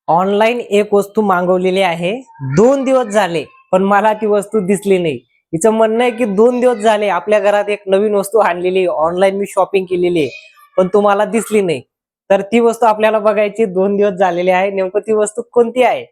Online एक वस्तू मागवलेली आहे, 2 दिवस झाले पण मला ती वस्तू दिसली नाही. हिचं म्हणणं आहे की 2 दिवस झाले आपल्या घरात एक नवीन वस्तू आणलेली ऑनलाईन मी शॉपिंग केलेली आहे, पण तुम्हाला दिसली नाही. तर ती वस्तू आपल्याला बघायची, 2 दिवस झालेले आहे. नेमकं ती वस्तू कोणती आहे?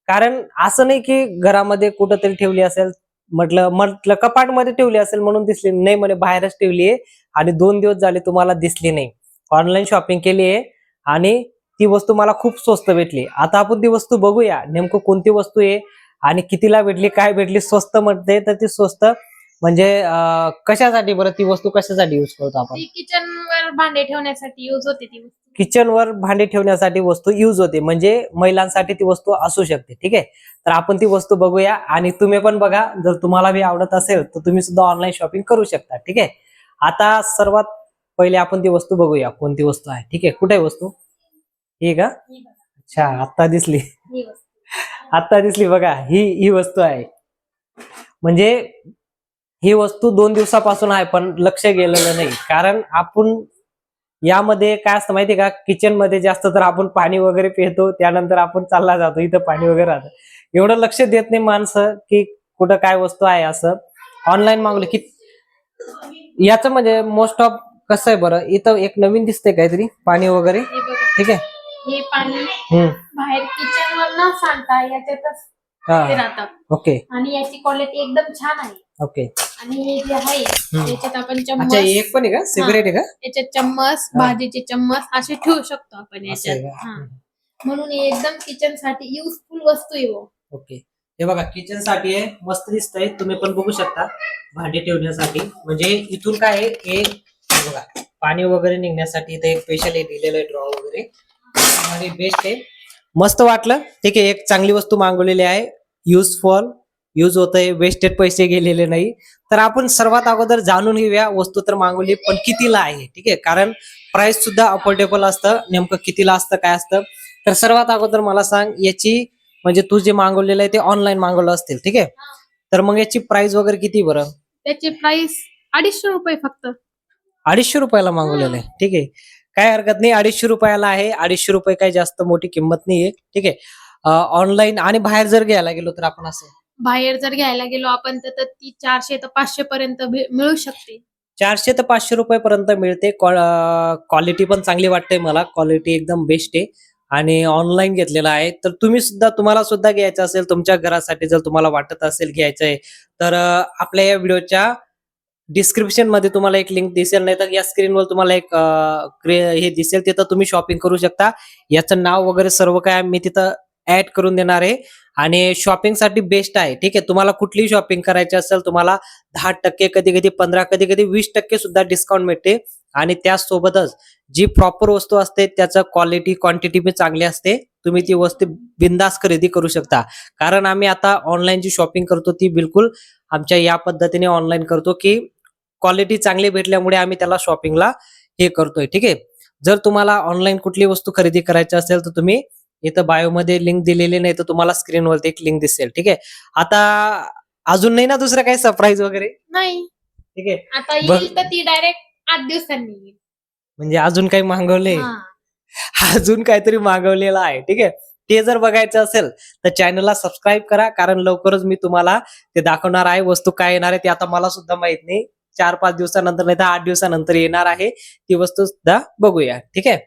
कारण असं नाही की घरामध्ये कुठंतरी ठेवली असेल, म्हटलं म्हटलं कपाटमध्ये ठेवली असेल म्हणून दिसली नाही, म्हणे बाहेरच ठेवली आहे आणि 2 दिवस झाले तुम्हाला दिसली नाही. ऑनलाईन शॉपिंग केली आहे आणि ती वस्तू मला खूप स्वस्त भेटली. आता आपण ती वस्तू बघूया, नेमकं कोणती वस्तू आहे आणि कितीला भेटली, काय भेटली. स्वस्त म्हणते तर ती स्वस्त म्हणजे कशासाठी बरं, ती वस्तू कशासाठी युज करतो आपण? किचन वर भांडे ठेवण्यासाठी यूज होते ती वस्तू. किचनवर भांडे ठेवण्यासाठी वस्तू युज होते, म्हणजे महिलांसाठी ती वस्तू असू शकते. ठीक आहे, तर आपण ती वस्तू बघूया आणि तुम्ही पण बघा. जर तुम्हाला बी आवडत असेल तर तुम्ही सुद्धा ऑनलाईन शॉपिंग करू शकता. ठीक आहे, आता सर्वात पहिले आपण ती वस्तू बघूया कोणती वस्तू आहे. ठीक आहे, कुठे आहे वस्तू? ही का? अच्छा, आता दिसली. आता दिसली बघा, ही ही वस्तू आहे. म्हणजे ही वस्तू 2 दिवसापासून आहे पण लक्ष गेलेलं नाही. कारण आपण यामध्ये काय असतं माहितीये का, किचन मध्ये जास्त तर आपण पाणी वगैरे पितो, त्यानंतर आपण चालला जातो, इथं पाणी वगैरे राहतं. एवढं लक्ष देत नाही माणसं की कुठं काय वस्तू आहे. असं ऑनलाईन मागवलं की याचं म्हणजे मोस्ट ऑफ कसं आहे बरं, इथं एक नवीन दिसतंय काहीतरी पाणी वगैरे. ठीक आहे, हे पाणी हम्म, बाहेर किचन वर न सांडता याच्यातच हा, ते राहतं. ओके आणि याची क्वालिटी एकदम छान आहे. ओके. आणि हे जे आहे याच्यात आपण अच्छा, चम्मच, एक पण आहे का, सेपरेट आहे का? याच्यात चम्मच, हा. भाजीचे चम्मच असे ठेवू शकतो आपण असं आहे याच्यात. का? म्हणून हे एकदम किचन साठी युजफुल वस्तू आहे वो. ओके, हे बघा किचन साठी आहे, मस्त दिसतंय. तुम्ही पण बघू शकता, भांडी ठेवण्यासाठी. म्हणजे इथून काय आहे, हे बघा पाणी वगैरे निघण्यासाठी इथे एक स्पेशल दिलेलं आहे, ड्रॉ वगैरे. आणि बेस्ट आहे, मस्त वाटलं. ठीक आहे, एक चांगली वस्तू मागवलेली आहे, युजफुल यूज होत आहे, वेस्टेड पैसे गेलेले नाही. तर आपण सर्वात अगोदर जाणून घेऊया, वस्तू तर मागवली पण कितीला आहे. ठीक आहे, कारण प्राइस सुद्धा अफोर्डेबल असतं. नेमकं कितीला असतं, काय असतं. तर सर्वात अगोदर मला सांग, याची म्हणजे तू जे मागवलेलं आहे ते ऑनलाईन मागवलं असतील. ठीक आहे, तर मग याची प्राइस वगैरे किती बरं? त्याची प्राइस 250 रुपये फक्त. 250 रुपयाला मागवलेलं आहे. ठीक आहे, काय हरकत नाही, 250 रुपयाला आहे. 250 रुपये काही जास्त मोठी किंमत नाहीये. ठीक आहे, ऑनलाईन आणि बाहेर जर घ्यायला गेलो तर आपण असं बाहेर जर घ्यायला गेलो आपण तर ती 400 ते 500 पर्यंत मिळू शकते. 400 ते 500 रुपयापर्यंत मिळते. क्वालिटी पण चांगली वाटते मला, क्वालिटी एकदम बेस्ट आहे. आणि ऑनलाईन घेतलेला आहे. तर तुम्हाला सुद्धा घ्यायचं असेल तुमच्या घरासाठी, जर तुम्हाला वाटत असेल घ्यायचं आहे, तर आपल्या या व्हिडिओच्या डिस्क्रिप्शन मध्ये तुम्हाला एक लिंक दिसेल, नाही तर या स्क्रीनवर तुम्हाला एक हे दिसेल, तिथं तुम्ही शॉपिंग करू शकता. याचं नाव वगैरे सर्व काय मी तिथं ऍड करून देणार आहे. आणि शॉपिंग साठी बेस्ट आहे. ठीक आहे, तुम्हाला कुठलीही शॉपिंग करायची असेल, तुम्हाला 10%, कधी कधी 15%, कधी कधी 20% सुद्धा डिस्काउंट मिळते. आणि त्यासोबतच जी प्रॉपर वस्तू असते त्याचं क्वालिटी क्वांटिटी पण चांगली असते. तुम्ही ती वस्तू बिंदास खरेदी करू शकता. कारण आम्ही आता ऑनलाईन जी शॉपिंग करतो ती बिलकुल आमच्या या पद्धतीने ऑनलाईन करतो की क्वालिटी चांगली भेटल्यामुळे आम्ही त्याला शॉपिंगला हे करतोय. ठीक आहे, जर तुम्हाला ऑनलाईन कुठली वस्तू खरेदी करायची असेल तर तुम्ही इथं बायो मध्ये लिंक दिलेली, नाही तर तुम्हाला स्क्रीनवरती एक लिंक दिसेल. ठीक आहे, आता अजून नाही ना दुसरं काही सरप्राईज वगैरे? नाही, ठीक आहे, आता येईल तर ती डायरेक्ट 8 दिवसांनी येईल. म्हणजे अजून काही मागवले, अजून काहीतरी मागवलेलं आहे. ठीक आहे, ते जर बघायचं असेल तर चॅनलला सबस्क्राईब करा, कारण लवकरच मी तुम्हाला ते दाखवणार आहे. वस्तू काय येणार आहे ते आता मला सुद्धा माहित नाही. 4-5 दिवसानंतर, नाही तर 8 दिवसानंतर येणार आहे. ती वस्तू सुद्धा बघूया. ठीक आहे.